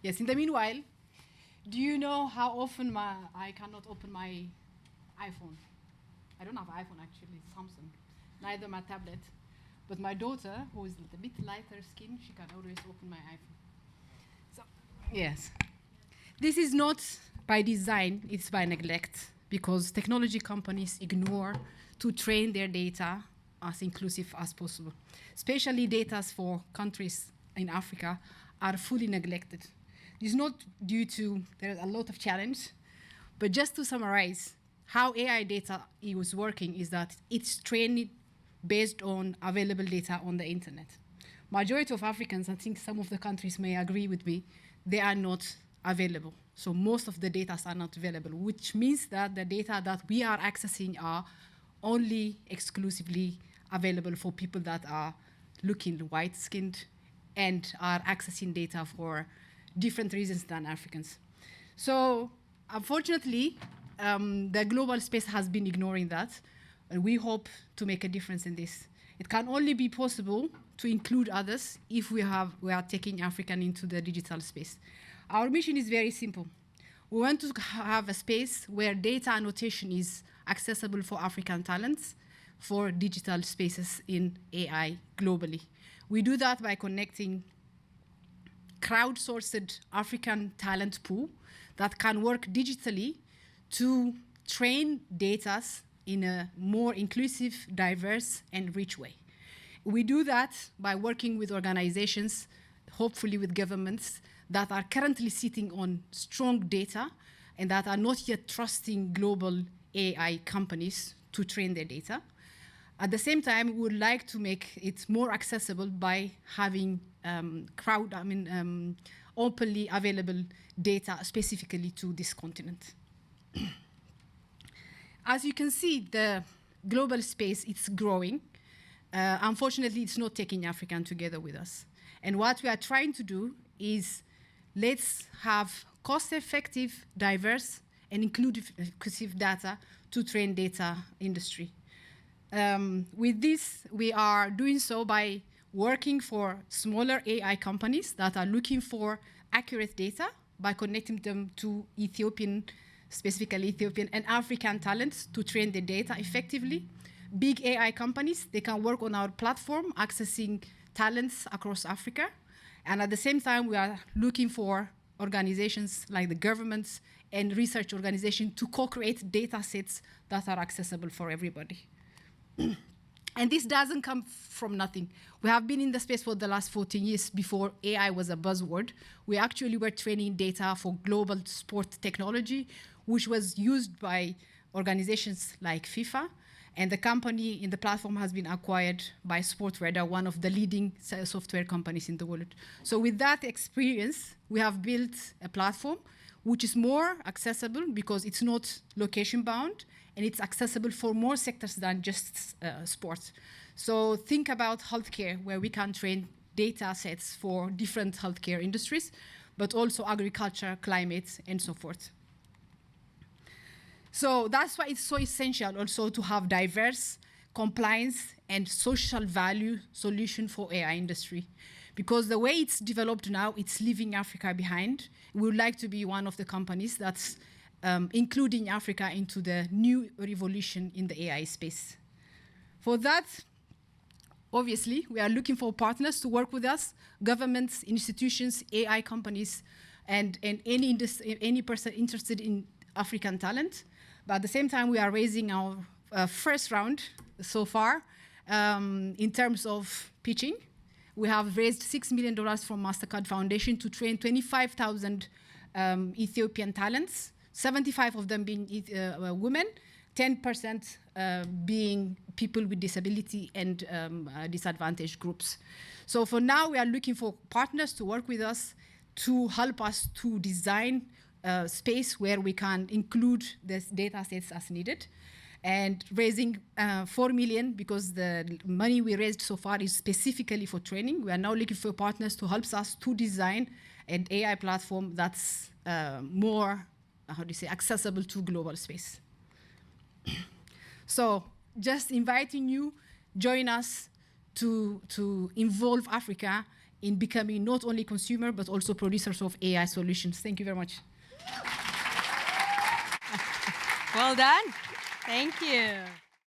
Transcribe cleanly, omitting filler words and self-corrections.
Yes, in the meanwhile, do you know how often I cannot open my iPhone? I don't have an iPhone, actually, it's Samsung. Neither my tablet. But my daughter, who is a bit lighter skin, she can always open my iPhone. So, yes. This is not by design, it's by neglect, because technology companies ignore to train their data as inclusive as possible. Especially data for countries in Africa are fully neglected. It's not due to, there's a lot of challenge, but just to summarize, how AI data is working is that it's trained based on available data on the internet. Majority of Africans, I think some of the countries may agree with me, they are not available. So most of the data are not available, which means that the data that we are accessing are only exclusively available for people that are looking white-skinned and are accessing data for different reasons than Africans. So unfortunately, the global space has been ignoring that, and we hope to make a difference in this. It can only be possible to include others if we are taking African into the digital space. Our mission is very simple. We want to have a space where data annotation is accessible for African talents for digital spaces in AI globally. We do that by connecting crowdsourced African talent pool that can work digitally to train data in a more inclusive, diverse, and rich way. We do that by working with organizations, hopefully with governments, that are currently sitting on strong data and that are not yet trusting global AI companies to train their data. At the same time, we would like to make it more accessible by having openly available data specifically to this continent. As you can see, the global space, it's growing. Unfortunately, it's not taking African together with us. And what we are trying to do is let's have cost-effective, diverse, and inclusive data to train data industry. With this, we are doing so by working for smaller AI companies that are looking for accurate data by connecting them to specifically Ethiopian and African talents to train the data effectively. Big AI companies, they can work on our platform, accessing talents across Africa. And at the same time, we are looking for organizations like the governments and research organizations to co-create data sets that are accessible for everybody. And this doesn't come from nothing. We have been in the space for the last 14 years before AI was a buzzword. We actually were training data for global sport technology, which was used by organizations like FIFA. And the company in the platform has been acquired by Sportradar, one of the leading software companies in the world. So with that experience, we have built a platform which is more accessible because it's not location bound, and it's accessible for more sectors than just sports. So think about healthcare, where we can train data sets for different healthcare industries, but also agriculture, climate, and so forth. So that's why it's so essential also to have diverse, compliance, and social value solution for AI industry. Because the way it's developed now, it's leaving Africa behind. We would like to be one of the companies that's including Africa into the new revolution in the AI space. For that, obviously, we are looking for partners to work with us, governments, institutions, AI companies, and any person interested in African talent. But at the same time, we are raising our first round so far in terms of pitching. We have raised $6 million from MasterCard Foundation to train 25,000 Ethiopian talents, 75 of them being women, 10% being people with disability and disadvantaged groups. So for now, we are looking for partners to work with us to help us to design a space where we can include these data sets as needed, and raising 4 million because the money we raised so far is specifically for training. We are now looking for partners to help us to design an AI platform that's more, accessible to global space. So just inviting you, join us to involve Africa in becoming not only consumer, but also producers of AI solutions. Thank you very much. Well done. Thank you.